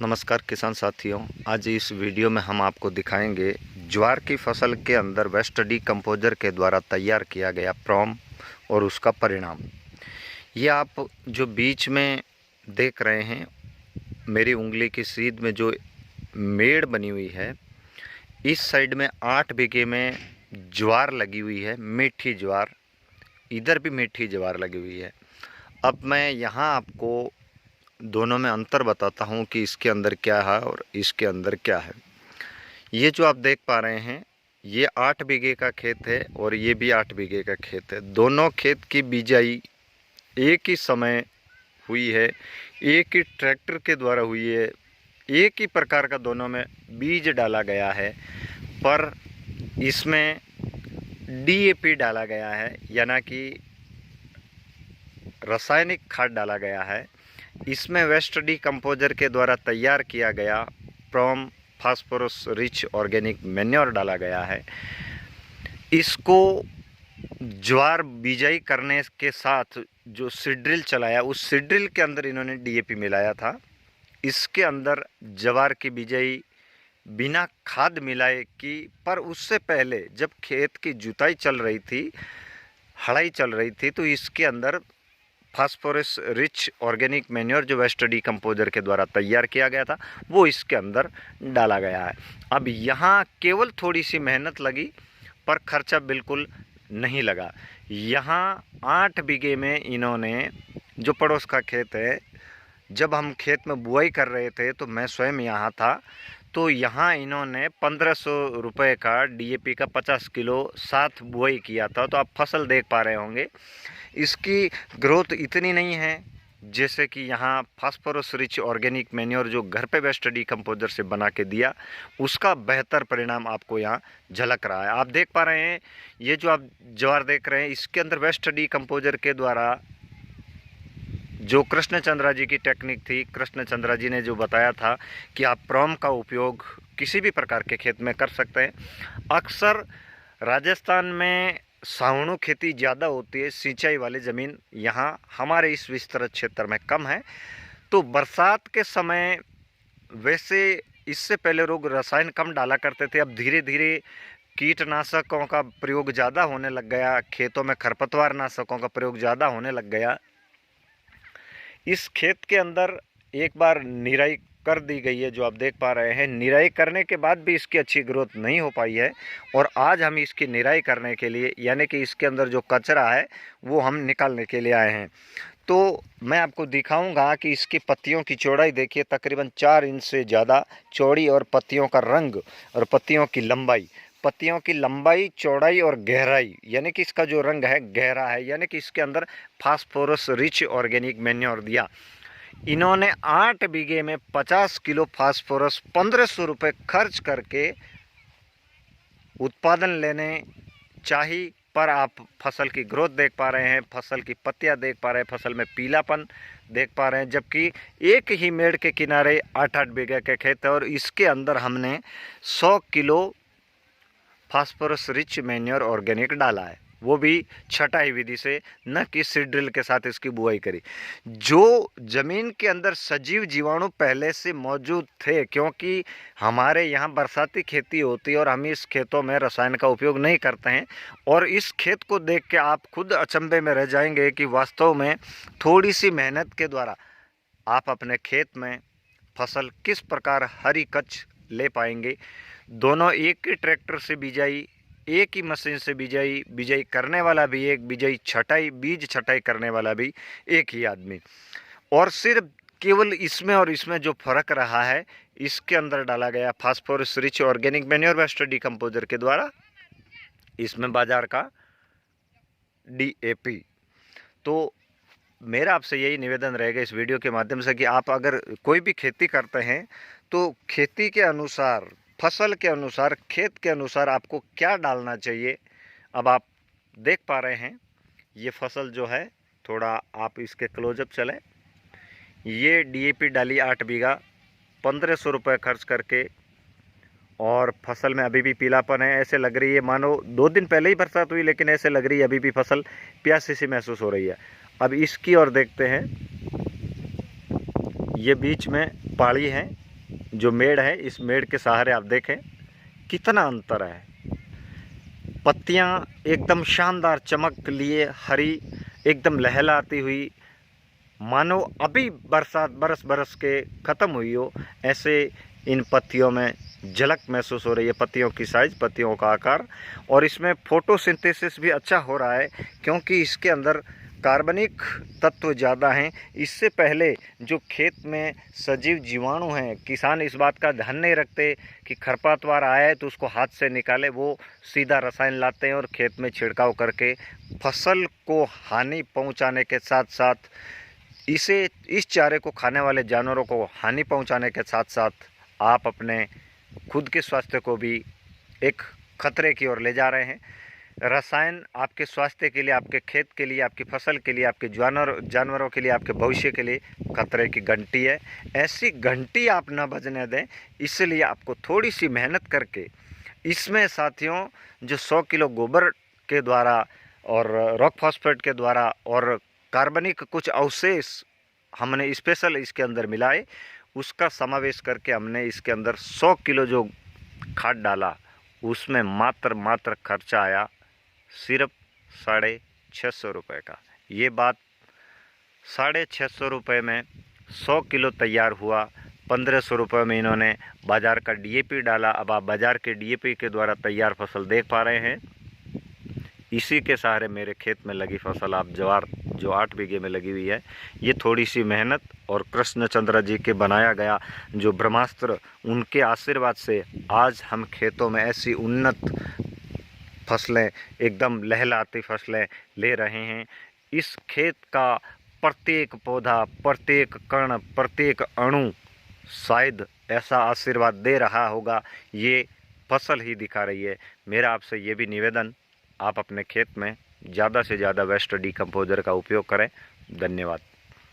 नमस्कार किसान साथियों, आज इस वीडियो में हम आपको दिखाएंगे ज्वार की फसल के अंदर वेस्ट डीकम्पोजर के द्वारा तैयार किया गया प्रॉम और उसका परिणाम। ये आप जो बीच में देख रहे हैं, मेरी उंगली की सीध में जो मेड़ बनी हुई है, इस साइड में 8 बीघे में ज्वार लगी हुई है, मीठी ज्वार। इधर भी मीठी ज्वार लगी हुई है। अब मैं यहाँ आपको दोनों में अंतर बताता हूँ कि इसके अंदर क्या है और इसके अंदर क्या है। ये जो आप देख पा रहे हैं, ये 8 बीघे का खेत है और ये भी 8 बीघे का खेत है। दोनों खेत की बिजाई एक ही समय हुई है, एक ही ट्रैक्टर के द्वारा हुई है, एक ही प्रकार का दोनों में बीज डाला गया है, पर इसमें डीएपी डाला गया है, यानी कि रासायनिक खाद डाला गया है। इसमें वेस्ट डीकम्पोजर के द्वारा तैयार किया गया PROM phosphorus rich organic manure डाला गया है। इसको ज्वार बिजाई करने के साथ जो सीड्रिल चलाया, उस सीड्रिल के अंदर इन्होंने डीएपी मिलाया था। इसके अंदर ज्वार की बिजाई बिना खाद मिलाए की, पर उससे पहले जब खेत की जुताई चल रही थी, हड़ाई चल रही थी, तो इसके अंदर फास्फोरस रिच ऑर्गेनिक मैन्योर जो वेस्ट डीकम्पोजर के द्वारा तैयार किया गया था, वो इसके अंदर डाला गया है। अब यहाँ केवल थोड़ी सी मेहनत लगी, पर खर्चा बिल्कुल नहीं लगा। यहाँ 8 बीघे में इन्होंने, जो पड़ोस का खेत है, जब हम खेत में बुआई कर रहे थे तो मैं स्वयं यहाँ था, तो यहाँ इन्होंने 1500 रुपये का डीएपी का 50 किलो साथ बुआई किया था। तो आप फसल देख पा रहे होंगे, इसकी ग्रोथ इतनी नहीं है जैसे कि यहाँ फास्फोरस रिच ऑर्गेनिक मैन्योर जो घर पे वेस्ट डीकम्पोजर से बना के दिया, उसका बेहतर परिणाम आपको यहाँ झलक रहा है। आप देख पा रहे हैं, ये जो आप ज्वार देख रहे हैं, इसके अंदर वेस्ट डीकम्पोजर के द्वारा जो कृष्णचंद्रा जी की टेक्निक थी, कृष्णचंद्रा जी ने जो बताया था कि आप प्रॉम का उपयोग किसी भी प्रकार के खेत में कर सकते हैं। अक्सर राजस्थान में सावणु खेती ज़्यादा होती है, सिंचाई वाली ज़मीन यहाँ हमारे इस विस्तृत क्षेत्र में कम है। तो बरसात के समय वैसे इससे पहले लोग रसायन कम डाला करते थे, अब धीरे धीरे कीटनाशकों का प्रयोग ज़्यादा होने लग गया, खेतों में खरपतवार नाशकों का प्रयोग ज़्यादा होने लग गया। इस खेत के अंदर एक बार निराई कर दी गई है, जो आप देख पा रहे हैं। निराई करने के बाद भी इसकी अच्छी ग्रोथ नहीं हो पाई है, और आज हम इसकी निराई करने के लिए, यानी कि इसके अंदर जो कचरा है वो हम निकालने के लिए आए हैं। तो मैं आपको दिखाऊंगा कि इसकी पत्तियों की चौड़ाई देखिए, तकरीबन 4 इंच से ज़्यादा चौड़ी, और पत्तियों का रंग और पत्तियों की लंबाई, चौड़ाई और गहराई, यानी कि इसका जो रंग है गहरा है, यानी कि इसके अंदर फास्फोरस रिच ऑर्गेनिक मैन्योर दिया। इन्होंने 8 बीघे में 50 किलो फास्फोरस 1500 रुपये खर्च करके उत्पादन लेने चाहिए, पर आप फसल की ग्रोथ देख पा रहे हैं, फसल की पत्तियां देख पा रहे हैं, फसल में पीलापन देख पा रहे हैं, जबकि एक ही मेड़ के किनारे 8-8 बीघे के खेत है, और इसके अंदर हमने 100 kilo phosphorus rich manure organic डाला है, वो भी छटाई विधि से, न कि सीड्रिल के साथ इसकी बुआई करी। जो ज़मीन के अंदर सजीव जीवाणु पहले से मौजूद थे, क्योंकि हमारे यहाँ बरसाती खेती होती है और हम इस खेतों में रसायन का उपयोग नहीं करते हैं, और इस खेत को देख के आप खुद अचंभे में रह जाएंगे कि वास्तव में थोड़ी सी मेहनत के द्वारा आप अपने खेत में फसल किस प्रकार हरी कच ले पाएंगे। दोनों एक ही ट्रैक्टर से बिजाई, एक ही मशीन से बिजाई करने वाला भी एक, बीज छटाई करने वाला भी एक ही आदमी, और सिर्फ केवल इसमें और इसमें जो फर्क रहा है, इसके अंदर डाला गया phosphorus rich organic manure waste decomposer के द्वारा, इसमें बाजार का डीएपी। तो मेरा आपसे यही निवेदन रहेगा इस वीडियो के माध्यम से कि आप अगर कोई भी खेती करते हैं, तो खेती के अनुसार, फसल के अनुसार, खेत के अनुसार आपको क्या डालना चाहिए। अब आप देख पा रहे हैं, ये फसल जो है, थोड़ा आप इसके क्लोजअप चलें, ये डीएपी डाली 8 बीघा 1500 रुपये खर्च करके, और फसल में अभी भी पीलापन है, ऐसे लग रही है मानो 2 दिन पहले ही बरसात हुई, लेकिन ऐसे लग रही है अभी भी फसल प्यासी सी महसूस हो रही है। अब इसकी ओर देखते हैं, ये बीच में पहाड़ी है, जो मेड़ है, इस मेड़ के सहारे आप देखें कितना अंतर है। पत्तियां एकदम शानदार चमक लिए हरी, एकदम लहलाती हुई, मानो अभी बरसात बरस के ख़त्म हुई हो, ऐसे इन पत्तियों में झलक महसूस हो रही है। पत्तियों की साइज़, पत्तियों का आकार, और इसमें फोटोसिंथेसिस भी अच्छा हो रहा है क्योंकि इसके अंदर कार्बनिक तत्व ज़्यादा हैं। इससे पहले जो खेत में सजीव जीवाणु हैं, किसान इस बात का ध्यान नहीं रखते कि खरपतवार आया है तो उसको हाथ से निकाले, वो सीधा रसायन लाते हैं और खेत में छिड़काव करके फसल को हानि पहुंचाने के साथ साथ इस चारे को खाने वाले जानवरों को हानि पहुंचाने के साथ साथ आप अपने खुद के स्वास्थ्य को भी एक खतरे की ओर ले जा रहे हैं। रसायन आपके स्वास्थ्य के लिए, आपके खेत के लिए, आपकी फसल के लिए, आपके जानवरों के लिए, आपके भविष्य के लिए खतरे की घंटी है। ऐसी घंटी आप न बजने दें, इसलिए आपको थोड़ी सी मेहनत करके इसमें साथियों जो 100 किलो गोबर के द्वारा और रॉक फॉस्फेट के द्वारा और कार्बनिक कुछ अवशेष हमने स्पेशल इसके अंदर मिलाए, उसका समावेश करके हमने इसके अंदर 100 किलो जो खाद डाला, उसमें मात्र खर्चा आया सिर्फ 650 रुपये का। ये बात 650 रुपये में 100 किलो तैयार हुआ। 1500 रुपये में इन्होंने बाज़ार का डीएपी डाला। अब आप बाज़ार के डीएपी के द्वारा तैयार फसल देख पा रहे हैं। इसी के सहारे मेरे खेत में लगी फसल, आप ज्वार जो 8 बीघे में लगी हुई है, ये थोड़ी सी मेहनत और कृष्णचंद्र जी के बनाया गया जो ब्रह्मास्त्र, उनके आशीर्वाद से आज हम खेतों में ऐसी उन्नत फसलें, एकदम लहलाती फसलें ले रहे हैं। इस खेत का प्रत्येक पौधा, प्रत्येक कण, प्रत्येक अणु शायद ऐसा आशीर्वाद दे रहा होगा, ये फसल ही दिखा रही है। मेरा आपसे ये भी निवेदन, आप अपने खेत में ज़्यादा से ज़्यादा वेस्ट डिकम्पोजर का उपयोग करें। धन्यवाद।